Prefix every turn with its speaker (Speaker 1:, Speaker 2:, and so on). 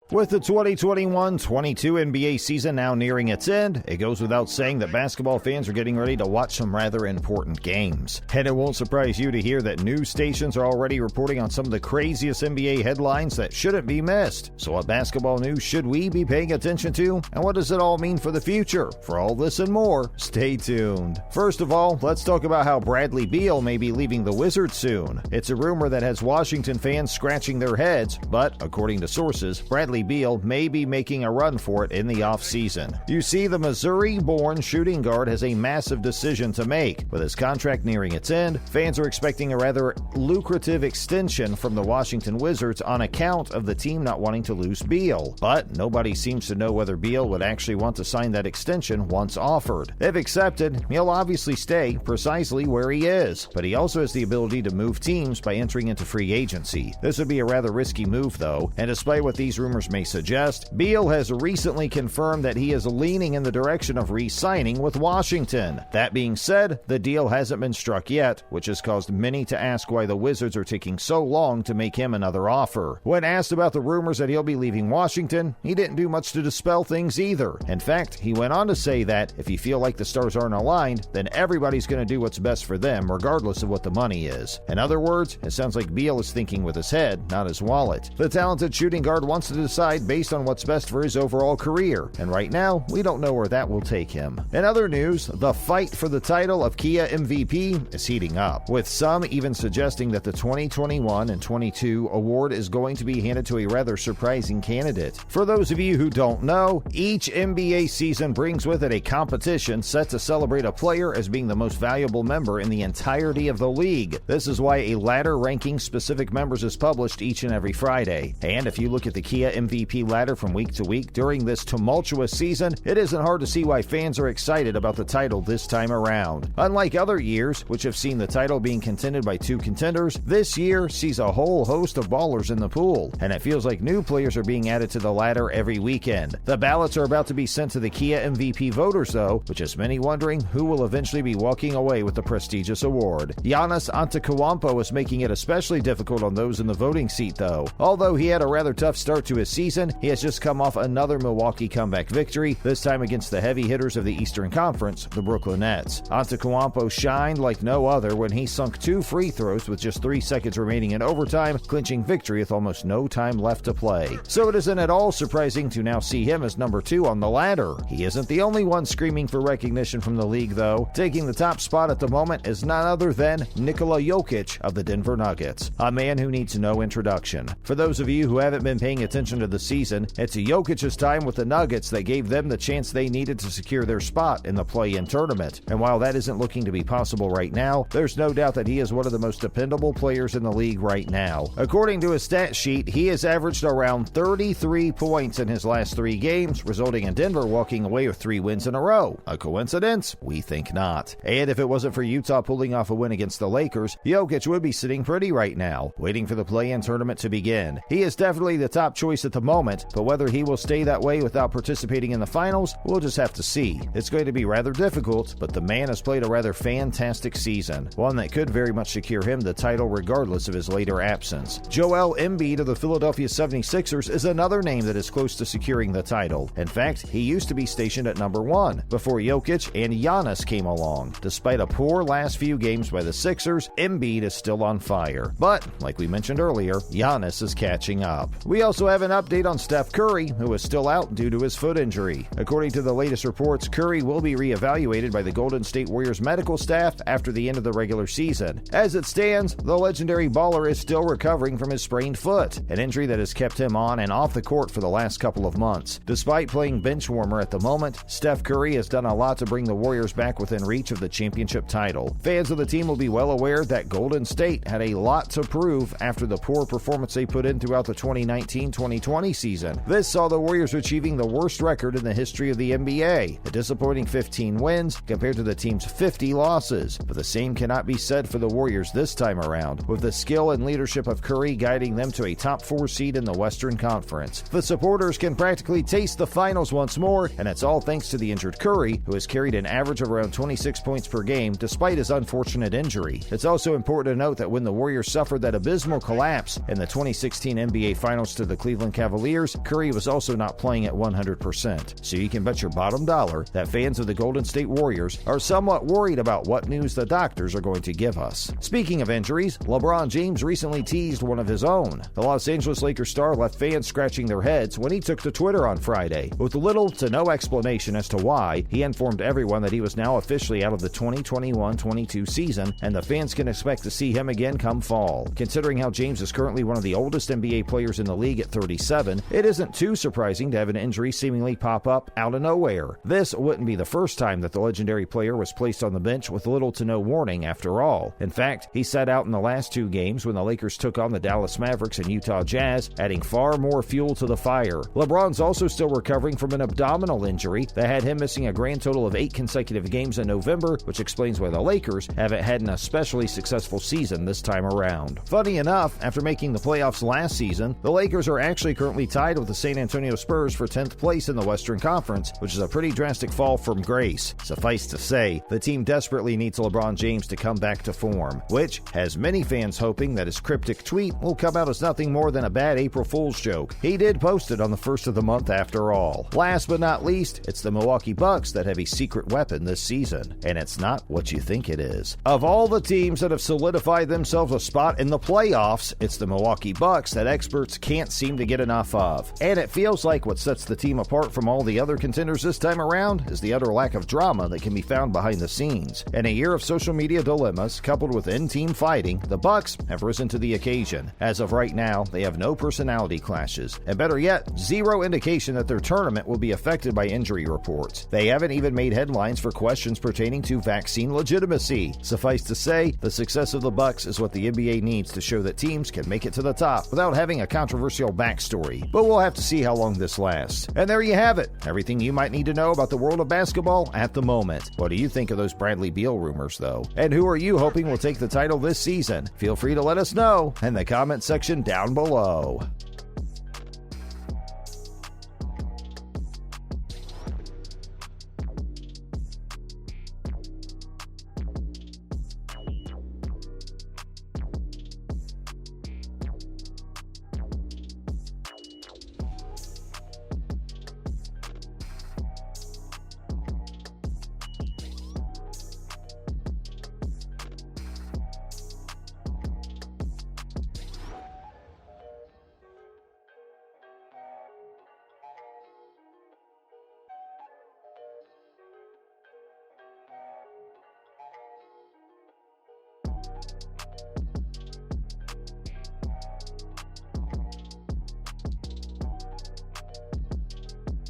Speaker 1: With the 2021-22 NBA season now nearing its end, it goes without saying that basketball fans are getting ready to watch some rather important games. And it won't surprise you to hear that news stations are already reporting on some of the craziest NBA headlines that shouldn't be missed. So what basketball news should we be paying attention to? And what does it all mean for the future? For all this and more, stay tuned. First of all, let's talk about how Bradley Beal may be leaving the Wizards soon. It's a rumor that has Washington fans scratching their heads, but according to sources, Bradley Beal may be making a run for it in the offseason. You see, the Missouri-born shooting guard has a massive decision to make. With his contract nearing its end, fans are expecting a rather lucrative extension from the Washington Wizards on account of the team not wanting to lose Beal. But nobody seems to know whether Beal would actually want to sign that extension once offered. If accepted, he'll obviously stay precisely where he is, but he also has the ability to move teams by entering into free agency. This would be a rather risky move, though, and despite what these rumors may suggest, Beal has recently confirmed that he is leaning in the direction of re-signing with Washington. That being said, the deal hasn't been struck yet, which has caused many to ask why the Wizards are taking so long to make him another offer. When asked about the rumors that he'll be leaving Washington, he didn't do much to dispel things either. In fact, he went on to say that if you feel like the stars aren't aligned, then everybody's going to do what's best for them, regardless of what the money is. In other words, it sounds like Beal is thinking with his head, not his wallet. The talented shooting guard wants to decide based on what's best for his overall career, and right now, we don't know where that will take him. In other news, the fight for the title of Kia MVP is heating up, with some even suggesting that the 2021 and 22 award is going to be handed to a rather surprising candidate. For those of you who don't know, each NBA season brings with it a competition set to celebrate a player as being the most valuable member in the entirety of the league. This is why a ladder ranking specific members is published each and every Friday. And if you look at the Kia MVP ladder from week to week during this tumultuous season, it isn't hard to see why fans are excited about the title this time around. Unlike other years, which have seen the title being contended by two contenders, this year sees a whole host of ballers in the pool, and it feels like new players are being added to the ladder every weekend. The ballots are about to be sent to the Kia MVP voters, though, which has many wondering who will eventually be walking away with the prestigious award. Giannis Antetokounmpo is making it especially difficult on those in the voting seat, though. Although he had a rather tough start to his season, he has just come off another Milwaukee comeback victory, this time against the heavy hitters of the Eastern Conference, the Brooklyn Nets. Antetokounmpo shined like no other when he sunk 2 free throws with just 3 seconds remaining in overtime, clinching victory with almost no time left to play. So it isn't at all surprising to now see him as number 2 on the ladder. He isn't the only one screaming for recognition from the league, though. Taking the top spot at the moment is none other than Nikola Jokic of the Denver Nuggets, a man who needs no introduction. For those of you who haven't been paying attention to the season, it's Jokic's time with the Nuggets that gave them the chance they needed to secure their spot in the play-in tournament. And while that isn't looking to be possible right now, there's no doubt that he is one of the most dependable players in the league right now. According to his stat sheet, he has averaged around 33 points in his last 3 games, resulting in Denver walking away with 3 wins in a row. A coincidence? We think not. And if it wasn't for Utah pulling off a win against the Lakers, Jokic would be sitting pretty right now, waiting for the play-in tournament to begin. He is definitely the top choice at the moment, but whether he will stay that way without participating in the finals, we'll just have to see. It's going to be rather difficult, but the man has played a rather fantastic season, one that could very much secure him the title regardless of his later absence. Joel Embiid of the Philadelphia 76ers is another name that is close to securing the title. In fact, he used to be stationed at number 1 before Jokic and Giannis came along. Despite a poor last few games by the Sixers, Embiid is still on fire. But, like we mentioned earlier, Giannis is catching up. We also have an update on Steph Curry, who is still out due to his foot injury. According to the latest reports, Curry will be reevaluated by the Golden State Warriors medical staff after the end of the regular season. As it stands, the legendary baller is still recovering from his sprained foot, an injury that has kept him on and off the court for the last couple of months. Despite playing bench warmer at the moment, Steph Curry has done a lot to bring the Warriors back within reach of the championship title. Fans of the team will be well aware that Golden State had a lot to prove after the poor performance they put in throughout the 2019-2020 season. This saw the Warriors achieving the worst record in the history of the NBA, a disappointing 15 wins compared to the team's 50 losses. But the same cannot be said for the Warriors this time around, with the skill and leadership of Curry guiding them to a top 4 seed in the Western Conference. The supporters can practically taste the finals once more, and it's all thanks to the injured Curry, who has carried an average of around 26 points per game despite his unfortunate injury. It's also important to note that when the Warriors suffered that abysmal collapse in the 2016 NBA Finals to the Cleveland Cavaliers, Curry was also not playing at 100%. So you can bet your bottom dollar that fans of the Golden State Warriors are somewhat worried about what news the doctors are going to give us. Speaking of injuries, LeBron James recently teased one of his own. The Los Angeles Lakers star left fans scratching their heads when he took to Twitter on Friday. With little to no explanation as to why, he informed everyone that he was now officially out of the 2021-22 season, and the fans can expect to see him again come fall. Considering how James is currently one of the oldest NBA players in the league at 37, it isn't too surprising to have an injury seemingly pop up out of nowhere. This wouldn't be the first time that the legendary player was placed on the bench with little to no warning after all. In fact, he sat out in the last two games when the Lakers took on the Dallas Mavericks and Utah Jazz, adding far more fuel to the fire. LeBron's also still recovering from an abdominal injury that had him missing a grand total of 8 consecutive games in November, which explains why the Lakers haven't had an especially successful season this time around. Funny enough, after making the playoffs last season, the Lakers are actually currently tied with the San Antonio Spurs for 10th place in the Western Conference, which is a pretty drastic fall from grace. Suffice to say, the team desperately needs LeBron James to come back to form, which has many fans hoping that his cryptic tweet will come out as nothing more than a bad April Fool's joke. He did post it on the first of the month after all. Last but not least, it's the Milwaukee Bucks that have a secret weapon this season, and it's not what you think it is. Of all the teams that have solidified themselves a spot in the playoffs, it's the Milwaukee Bucks that experts can't seem to get enough of. And it feels like what sets the team apart from all the other contenders this time around is the utter lack of drama that can be found behind the scenes. In a year of social media dilemmas coupled with in-team fighting, the Bucks have risen to the occasion. As of right now, they have no personality clashes, and better yet, zero indication that their tournament will be affected by injury reports. They haven't even made headlines for questions pertaining to vaccine legitimacy. Suffice to say, the success of the Bucks is what the NBA needs to show that teams can make it to the top without having a controversial backstory. But we'll have to see how long this lasts. And there you have it, everything you might need to know about the world of basketball at the moment. What do you think of those Bradley Beal rumors, though? And who are you hoping will take the title this season? Feel free to let us know in the comment section down below.